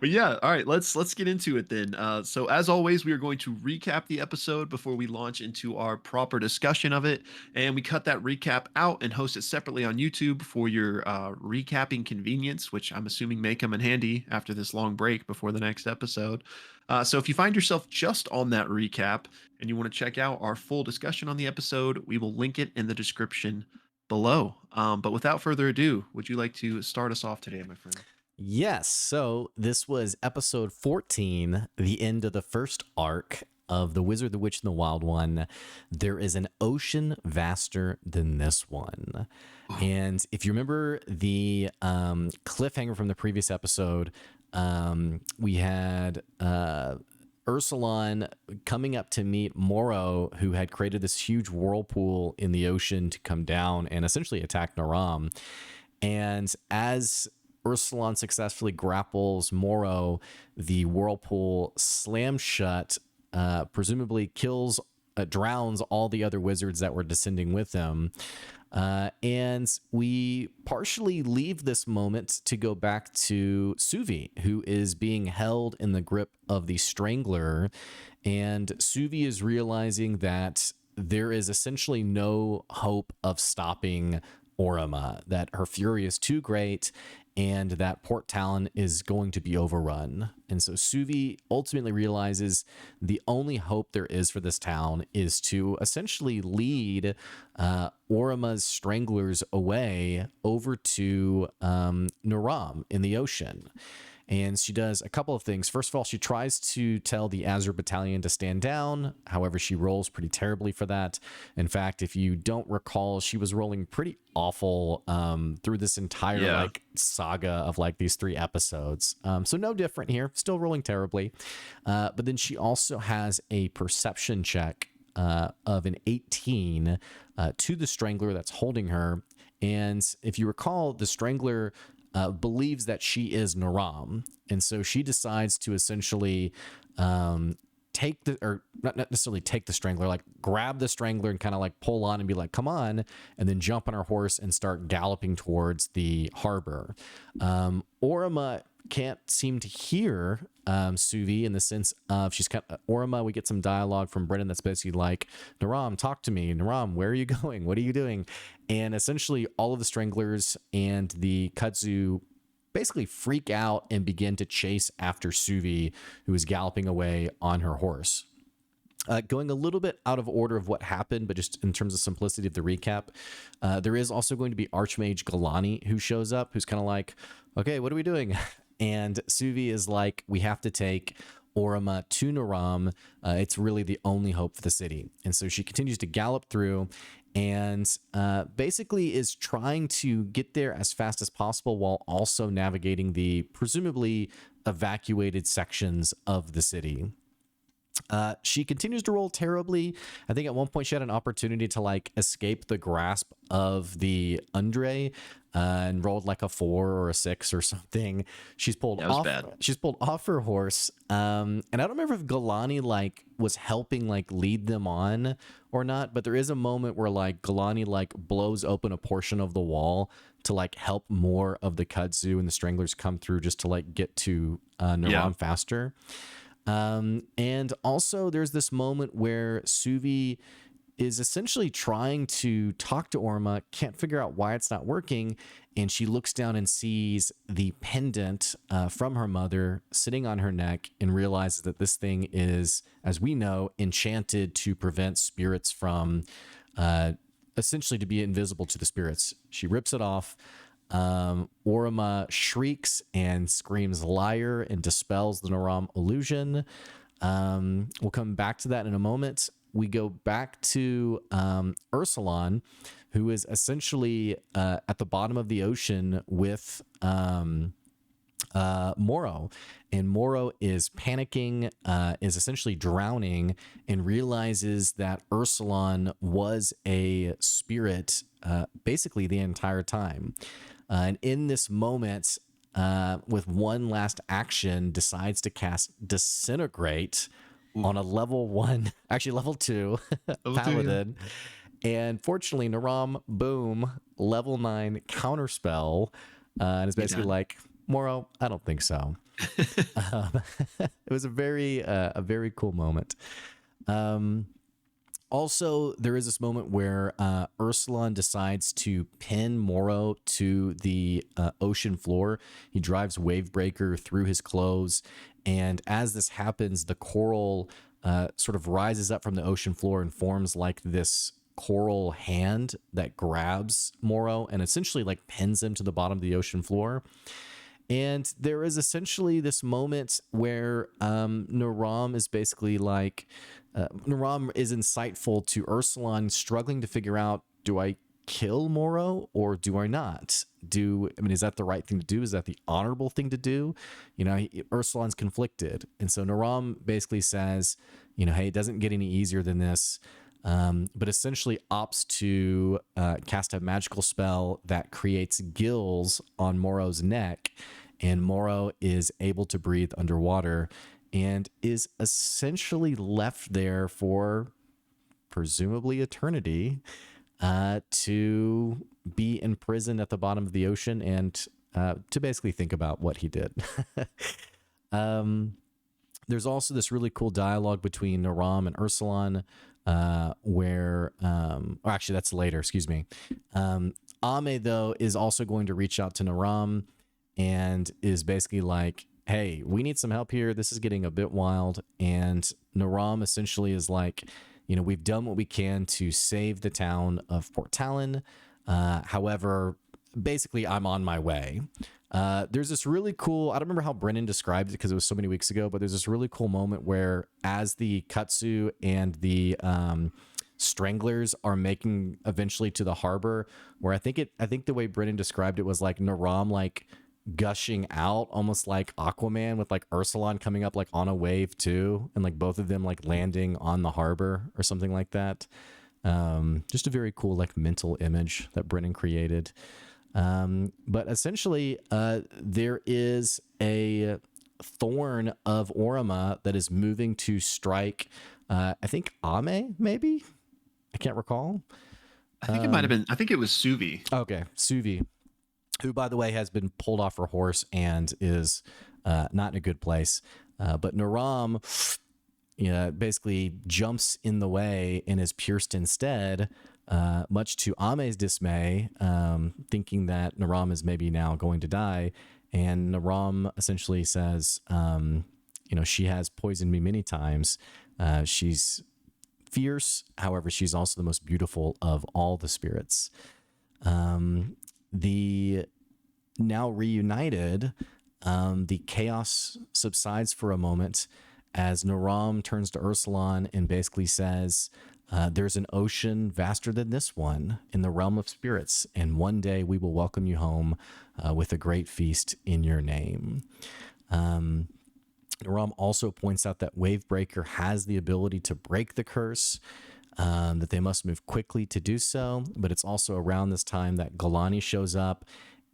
But yeah, all right, let's get into it then. So as always, we are going to recap the episode before we launch into our proper discussion of it, and we cut that recap out and host it separately on YouTube for your recapping convenience, which I'm assuming may come in handy after this long break before the next episode. So if you find yourself just on that recap and you want to check out our full discussion on the episode, we will link it in the description below. But without further ado, would you like to start us off today, my friend? Yes. So this was episode 14, the end of the first arc of The Wizard, the Witch, and the Wild One. There is an ocean vaster than this one. And if you remember the cliffhanger from the previous episode, we had Ursulon coming up to meet Moro, who had created this huge whirlpool in the ocean to come down and essentially attack Naram. And as Ursulon successfully grapples Moro, the whirlpool slams shut, presumably drowns all the other wizards that were descending with him. And we partially leave this moment to go back to Suvi, who is being held in the grip of the Strangler. And Suvi is realizing that there is essentially no hope of stopping Orima, that her fury is too great and that Port Talon is going to be overrun. And so Suvi ultimately realizes the only hope there is for this town is to essentially lead Orima's stranglers away over to Naram in the ocean. And she does a couple of things. First of all, she tries to tell the Azure Battalion to stand down. However, she rolls pretty terribly for that. In fact, if you don't recall, she was rolling pretty awful through this entire saga of these 3 episodes. So no different here, still rolling terribly. But then she also has a perception check of an 18 to the Strangler that's holding her. And if you recall, the Strangler believes that she is Naram. And so she decides to essentially take the, or not necessarily take the Strangler, grab the Strangler and kind of pull on and be like, come on, and then jump on her horse and start galloping towards the harbor. Orima can't seem to hear Suvi in the sense of Orima, we get some dialogue from Brennan that's basically like, Naram, talk to me. Naram, where are you going? What are you doing? And essentially all of the Stranglers and the Kudzu basically freak out and begin to chase after Suvi, who is galloping away on her horse. Going a little bit out of order of what happened, but just in terms of simplicity of the recap, there is also going to be Archmage Galani who shows up, who's kind of like, okay, what are we doing? And Suvi is like, we have to take Orima to Naram. It's really the only hope for the city. And so she continues to gallop through and basically is trying to get there as fast as possible while also navigating the presumably evacuated sections of the city. She continues to roll terribly. I think at one point she had an opportunity to escape the grasp of the Andre and rolled a 4 or a 6 or something. She's pulled off. Bad. She's pulled off her horse. And I don't remember if Galani was helping lead them on or not, but there is a moment where Galani blows open a portion of the wall to help more of the Kudzu and the Stranglers come through just to get to Naram faster. And also there's this moment where Suvi is essentially trying to talk to Orima, can't figure out why it's not working, and she looks down and sees the pendant from her mother sitting on her neck and realizes that this thing is, as we know, enchanted to prevent spirits from essentially to be invisible to the spirits. She rips it off. Orima shrieks and screams liar and dispels the Naram illusion. We'll come back to that in a moment. We go back to Ursulon, who is essentially at the bottom of the ocean with Moro, and Moro is panicking, is essentially drowning, and realizes that Ursulon was a spirit basically the entire time. And in this moment, with one last action, decides to cast Disintegrate on a level 1, actually level 2 paladin. And fortunately, Naram, boom, level 9 counterspell. And it's basically like, Moro, I don't think so. Um, it was a very cool moment. Um, Also, there is this moment where Ursulon decides to pin Moro to the ocean floor. He drives Wavebreaker through his clothes. And as this happens, the coral sort of rises up from the ocean floor and forms like this coral hand that grabs Moro and essentially like pins him to the bottom of the ocean floor. And there is essentially this moment where Naram is basically like, Naram is insightful to Ursulon, struggling to figure out, do I kill Moro or do I not? Is that the right thing to do? Is that the honorable thing to do? Ursulon's conflicted. And so Naram basically says, hey, it doesn't get any easier than this. But essentially opts to cast a magical spell that creates gills on Moro's neck, and Moro is able to breathe underwater and is essentially left there for presumably eternity to be imprisoned at the bottom of the ocean and to basically think about what he did. There's also this really cool dialogue between Naram and Ursulon where, or actually that's later, excuse me. Ame, though, is also going to reach out to Naram and is basically like, hey, we need some help here. This is getting a bit wild. And Naram essentially is like, we've done what we can to save the town of Port Talon. However, basically, I'm on my way. There's this really cool, I don't remember how Brennan described it because it was so many weeks ago, but there's this really cool moment where as the Katsu and the Stranglers are making eventually to the harbor, where I think the way Brennan described it was like Naram like gushing out almost like Aquaman with like Ursulon coming up like on a wave too, and like both of them like landing on the harbor or something like that. Just a very cool like mental image that Brennan created. But essentially, there is a thorn of Orima that is moving to strike, I think Ame, maybe? I can't recall. I think it might have been. I think it was Suvi. Okay, Suvi, who, by the way, has been pulled off her horse and is not in a good place. But Naram basically jumps in the way and is pierced instead, much to Ame's dismay, thinking that Naram is maybe now going to die. And Naram essentially says, she has poisoned me many times. She's fierce. However, she's also the most beautiful of all the spirits. The now reunited, the chaos subsides for a moment as Naram turns to Ursulon and basically says, there's an ocean vaster than this one in the realm of spirits, and one day we will welcome you home with a great feast in your name. Naram also points out that Wavebreaker has the ability to break the curse, that they must move quickly to do so, but it's also around this time that Galani shows up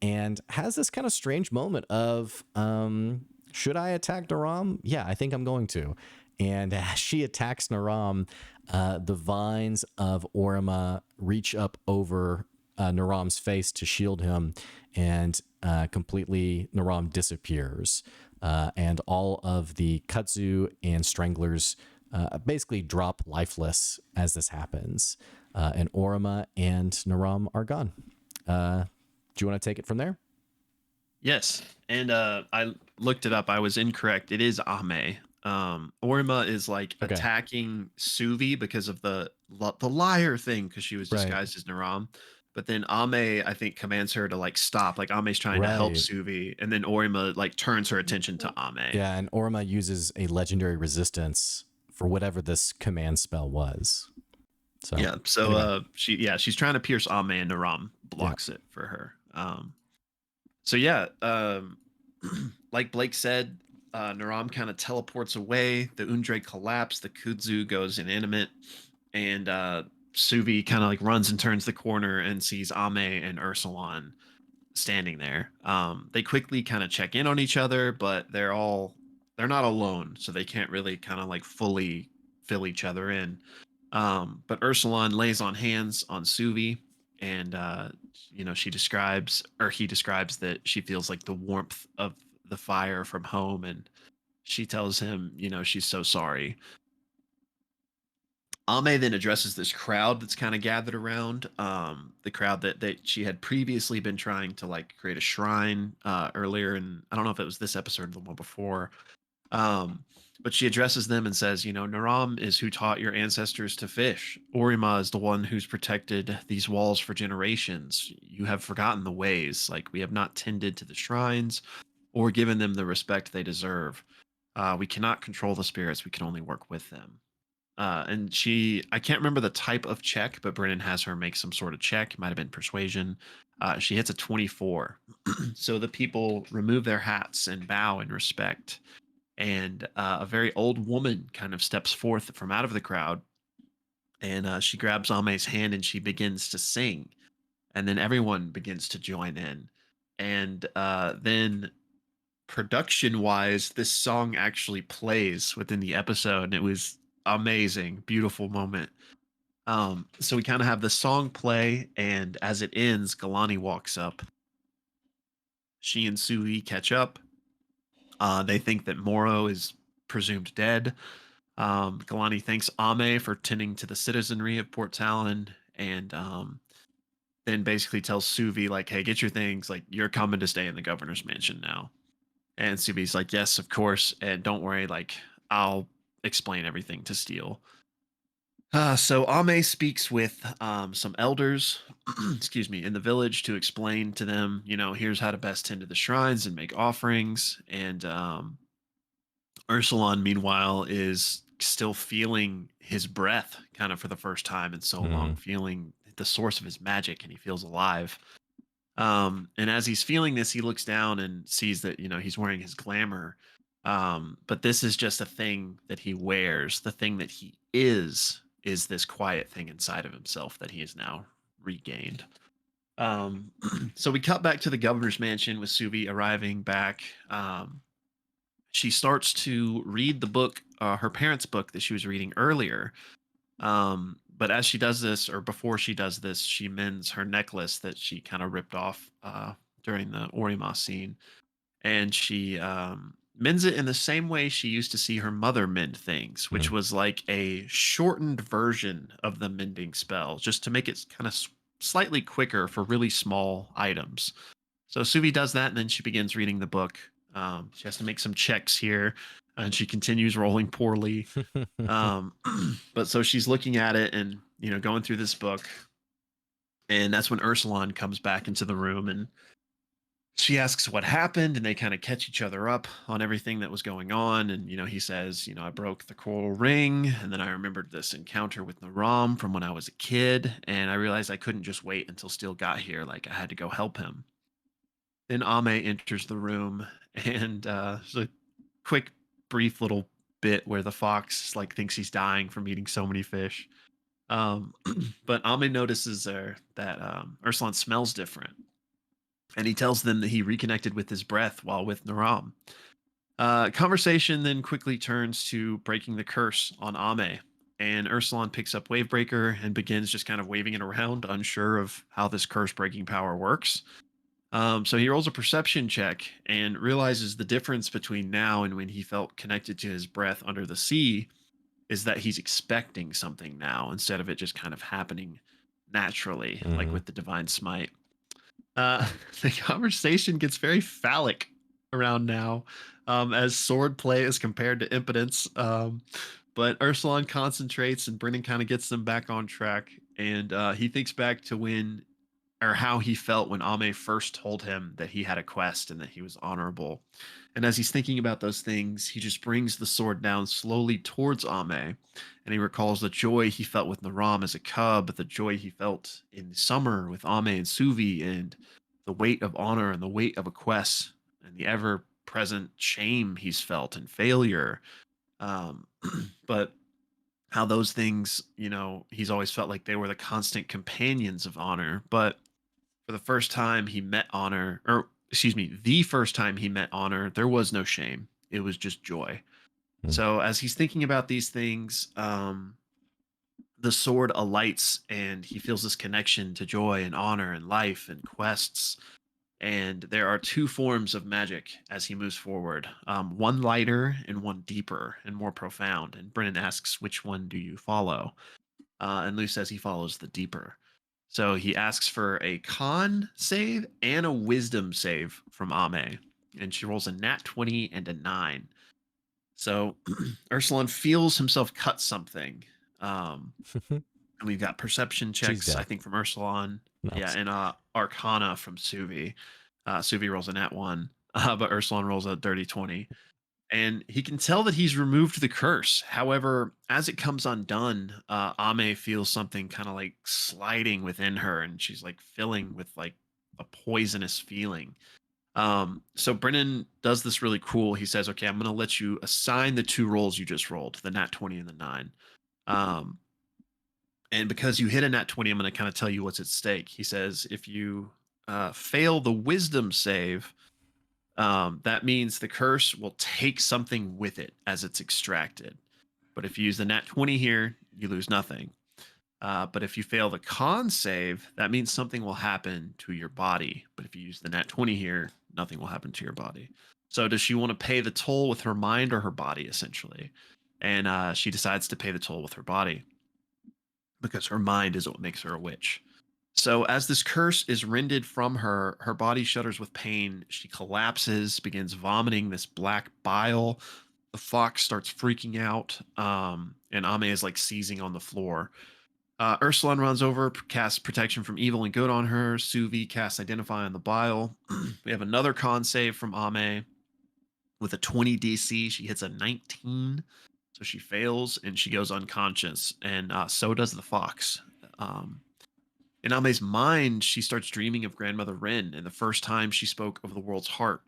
and has this kind of strange moment of, should I attack Naram? Yeah, I think I'm going to. And as she attacks Naram, the vines of Orima reach up over Naram's face to shield him, and completely Naram disappears. And all of the Kudzu and Stranglers basically drop lifeless as this happens. And Orima and Naram are gone. Do you want to take it from there? Yes, and I looked it up. I was incorrect. It is Ame. Orima is like Okay. attacking Suvi because of the liar thing, because she was Right. disguised as Naram. But then Ame, I think, commands her to like stop. Like Ame's trying to help Right. Suvi, and then Orima like turns her attention to Ame. Yeah, and Orima uses a legendary resistance for whatever this command spell was. So Yeah. So anyway. she's trying to pierce Ame, and Naram blocks it for her. So yeah, like Blake said, Naram kind of teleports away. The Undre collapse. The Kudzu goes inanimate, and Suvi kind of like runs and turns the corner and sees Ame and Ursulon standing there. They quickly kind of check in on each other, but they're not alone, so they can't really kind of like fully fill each other in. But Ursulon lays on hands on Suvi, and he describes that she feels like the warmth of the fire from home, and she tells him, she's so sorry. Ame then addresses this crowd that's kind of gathered around, the crowd that she had previously been trying to like create a shrine earlier, and I don't know if it was this episode or the one before. Um, but she addresses them and says, Naram is who taught your ancestors to fish. Orima is the one who's protected these walls for generations. You have forgotten the ways. Like, we have not tended to the shrines or given them the respect they deserve. We cannot control the spirits. We can only work with them. And I can't remember the type of check, but Brennan has her make some sort of check. It might have been persuasion. She hits a 24. So the people remove their hats and bow in respect, and a very old woman kind of steps forth from out of the crowd, and she grabs Ame's hand and she begins to sing, and then everyone begins to join in, and then production wise this song actually plays within the episode, and it was amazing, beautiful moment. So we kind of have the song play, and as it ends, Galani walks up. She and Sui catch up. They think that Moro is presumed dead. Galani thanks Ame for tending to the citizenry of Port Talon, and then basically tells Suvi, like, hey, get your things. Like, you're coming to stay in the governor's mansion now. And Suvi's like, yes, of course. And don't worry, like, I'll explain everything to Steel. So Ame speaks with some elders, excuse me, in the village to explain to them, here's how to best tend to the shrines and make offerings. And Ursulon, meanwhile, is still feeling his breath kind of for the first time in so long, Mhm. feeling the source of his magic, and he feels alive. And as he's feeling this, he looks down and sees that, he's wearing his glamour. But this is just a thing that he wears. The thing that he is this quiet thing inside of himself that he has now regained. Um, so we cut back to the governor's mansion with Suvi arriving back. She starts to read the book, her parents' book that she was reading earlier. But as she does this, or before she does this, she mends her necklace that she kind of ripped off during the Orima scene, and she mends it in the same way she used to see her mother mend things, which Mhm. was like a shortened version of the mending spell, just to make it kind of slightly quicker for really small items. So Suvi does that, and then she begins reading the book. She has to make some checks here, and she continues rolling poorly. Um, but so she's looking at it and going through this book, and that's when Ursulon comes back into the room, and she asks what happened, and they kind of catch each other up on everything that was going on. And he says, I broke the coral ring, and then I remembered this encounter with Naram from when I was a kid, and I realized I couldn't just wait until Steel got here. Like, I had to go help him. Then Ame enters the room, and there's a quick, brief little bit where the fox like thinks he's dying from eating so many fish. Um, but Ame notices there that Ursulon smells different, and he tells them that he reconnected with his breath while with Naram. Conversation then quickly turns to breaking the curse on Ame, and Ursulon picks up Wavebreaker and begins just kind of waving it around, unsure of how this curse breaking power works. So he rolls a perception check and realizes the difference between now and when he felt connected to his breath under the sea is that he's expecting something now instead of it just kind of happening naturally, like Mhm. with the divine smite. The conversation gets very phallic around now, as sword play is compared to impotence. But Ursulon concentrates, and Brennan kind of gets them back on track. And he thinks back to when, or how he felt when Ame first told him that he had a quest and that he was honorable. And as he's thinking about those things, he just brings the sword down slowly towards Ame, and he recalls the joy he felt with Naram as a cub, the joy he felt in summer with Ame and Suvi, and the weight of honor and the weight of a quest, and the ever present shame he's felt and failure. Um, but how those things, he's always felt like they were the constant companions of honor. But for the first time he met honor, or excuse me, the first time he met honor, there was no shame. It was just joy. Mhm. So as he's thinking about these things, the sword alights, and he feels this connection to joy and honor and life and quests. And there are two forms of magic as he moves forward, one lighter and one deeper and more profound. And Brennan asks, which one do you follow? And Lou says he follows the deeper. So he asks for a con save and a wisdom save from Ame. And she rolls a nat 20 and a 9. So Ursulon feels himself cut something. Um, and we've got perception Choose checks, I death. think, from Ursulon. Yeah, Nice. and Arcana from Suvi. Suvi rolls a nat 1, but Ursulon rolls a dirty 20. And he can tell that he's removed the curse. However, as it comes undone, Ame feels something kind of like sliding within her, and she's like filling with like a poisonous feeling. So Brennan does this really cool. He says, "Okay, I'm going to let you assign the two rolls you just rolled, the nat 20 and the 9. Um, and because you hit a nat 20, I'm going to kind of tell you what's at stake." He says, "If you fail the wisdom save, that means the curse will take something with it as it's extracted. But if you use the nat 20 here, you lose nothing. But if you fail the con save, that means something will happen to your body. But if you use the nat 20 here, nothing will happen to your body." So does she want to pay the toll with her mind or her body, essentially? And she decides to pay the toll with her body because her mind is what makes her a witch. So as this curse is rended from her, her body shudders with pain. She collapses, begins vomiting this black bile. The fox starts freaking out, and Ame is like seizing on the floor. Ursulon runs over, casts protection from evil and good on her. Suvi casts identify on the bile. We have another con save from Ame with a 20 DC. She hits a 19, so she fails and she goes unconscious. And so does the fox. Um, in Ame's mind, she starts dreaming of Grandmother Rin and the first time she spoke of the world's heart.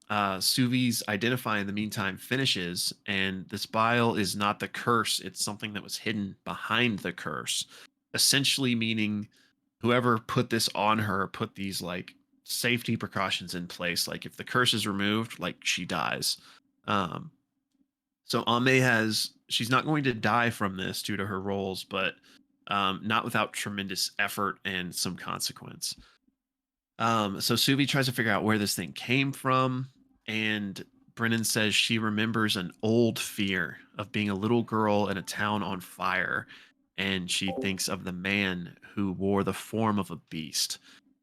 Suvi's identify in the meantime finishes, and this bile is not the curse, it's something that was hidden behind the curse. Essentially, meaning whoever put this on her put these like safety precautions in place. Like, if the curse is removed, like she dies. Um, so Ame she's not going to die from this due to her roles, but not without tremendous effort and some consequence. So Suvi tries to figure out where this thing came from, and Brennan says she remembers an old fear of being a little girl in a town on fire, and she thinks of the man who wore the form of a beast,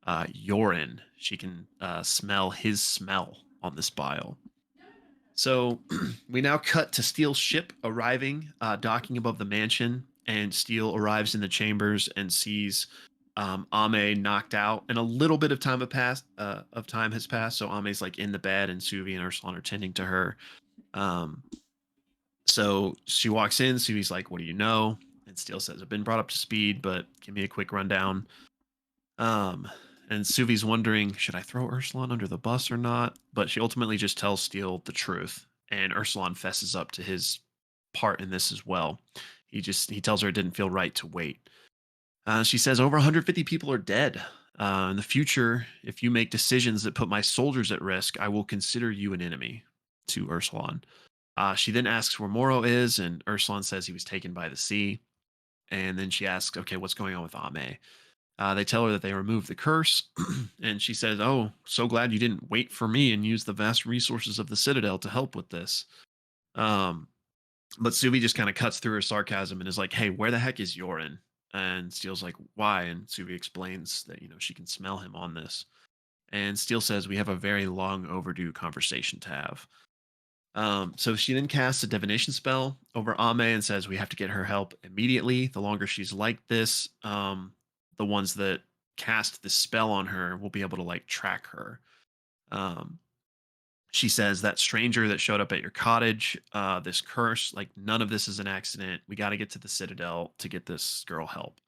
Yorin. She can smell his smell on this bile. So we now cut to Steele's ship arriving, docking above the mansion, and Steele arrives in the chambers and sees Ame knocked out, and a little bit of time have passed. Of time has passed, so Ame's like in the bed, and Suvi and Ursulon are tending to her. Um, so she walks in. Suvi's like, "What do you know?" And Steele says, "I've been brought up to speed, but give me a quick rundown." Um, and Suvi's wondering, should I throw Ursulon under the bus or not? But she ultimately just tells Steele the truth, and Ursulon fesses up to his part in this as well. He tells her it didn't feel right to wait. She says over 150 people are dead. In the future, if you make decisions that put my soldiers at risk, I will consider you an enemy to Ursulon. She then asks where Moro is, and Ursulon says he was taken by the sea. And then she asks, okay, what's going on with Ame? They tell her that they removed the curse, and she says, "Oh, so glad you didn't wait for me and use the vast resources of the Citadel to help with this." Um, but Subi just kind of cuts through her sarcasm and is like, "Hey, where the heck is Yorin?" And Steele's like, "Why?" And Subi explains that she can smell him on this. And Steele says, "We have a very long overdue conversation to have." So she then casts a divination spell over Ame and says, "We have to get her help immediately. The longer she's like this, the ones that cast this spell on her will be able to like track her." Um, she says, "That stranger that showed up at your cottage, this curse, like none of this is an accident. We got to get to the Citadel to get this girl help."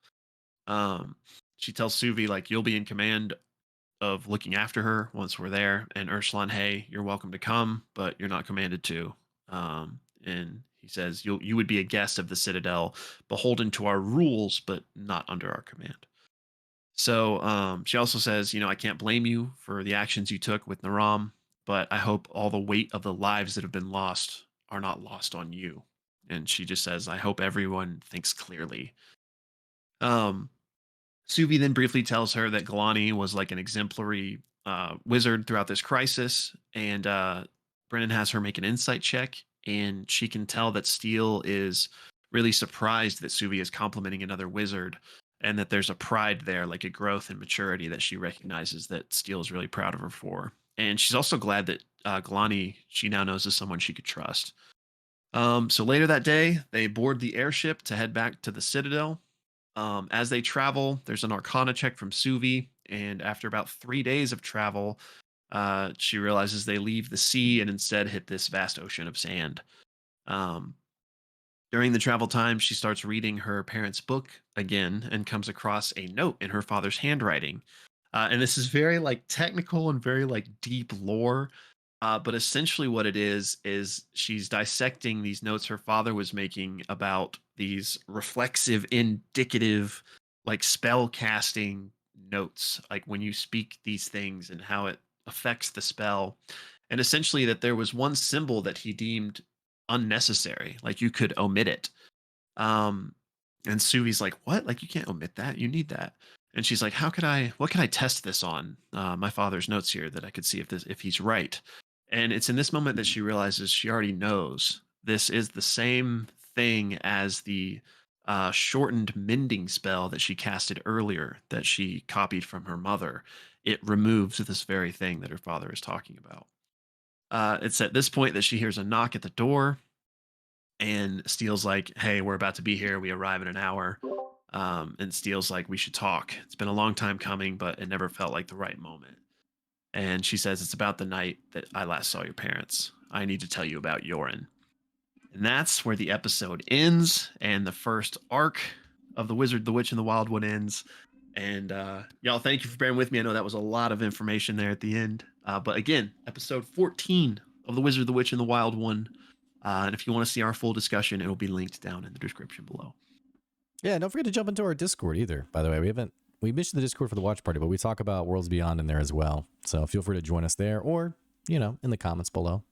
Um, she tells Suvi, like, "You'll be in command of looking after her once we're there." And Ursulon, "Hey, you're welcome to come, but you're not commanded to." And he says, "You would be a guest of the Citadel, beholden to our rules, but not under our command." So she also says, "I can't blame you for the actions you took with Naram, but I hope all the weight of the lives that have been lost are not lost on you." And she just says, "I hope everyone thinks clearly." Um, Suvi then briefly tells her that Galani was like an exemplary wizard throughout this crisis, and Brennan has her make an insight check, and she can tell that Steele is really surprised that Suvi is complimenting another wizard, and that there's a pride there, like a growth and maturity that she recognizes that Steele is really proud of her for. And she's also glad that Galani, she now knows, is someone she could trust. So later that day, they board the airship to head back to the Citadel. As they travel, there's an Arcana check from Suvi, and after about 3 days of travel, she realizes they leave the sea and instead hit this vast ocean of sand. Um, During the travel time, she starts reading her parents' book again and comes across a note in her father's handwriting. And this is very like technical and very like deep lore. But essentially, what it is she's dissecting these notes her father was making about these reflexive, indicative, like spell casting notes, like when you speak these things and how it affects the spell. And essentially, that there was one symbol that he deemed unnecessary, like you could omit it. Um, and Suvi's like, "What? Like you can't omit that. You need that." And she's like, "How could I? What can I test this on? My father's notes here that I could see if he's right." And it's in this moment that she realizes she already knows this is the same thing as the shortened mending spell that she casted earlier that she copied from her mother. It removes this very thing that her father is talking about. It's at this point that she hears a knock at the door, and Steele's like, "Hey, we're about to be here. We arrive in an hour." And Steele's like, "We should talk. It's been a long time coming, but it never felt like the right moment." And she says, "It's about the night that I last saw your parents. I need to tell you about Yoren." And that's where the episode ends, and the first arc of The Wizard, the Witch, and the Wild One ends. And y'all, thank you for bearing with me. I know that was a lot of information there at the end. But again, episode 14 of The Wizard, the Witch, and the Wild One. And if you want to see our full discussion, it will be linked down in the description below. Yeah, don't forget to jump into our Discord either. By the way, we mentioned the Discord for the watch party, but we talk about Worlds Beyond in there as well. So feel free to join us there, or in the comments below.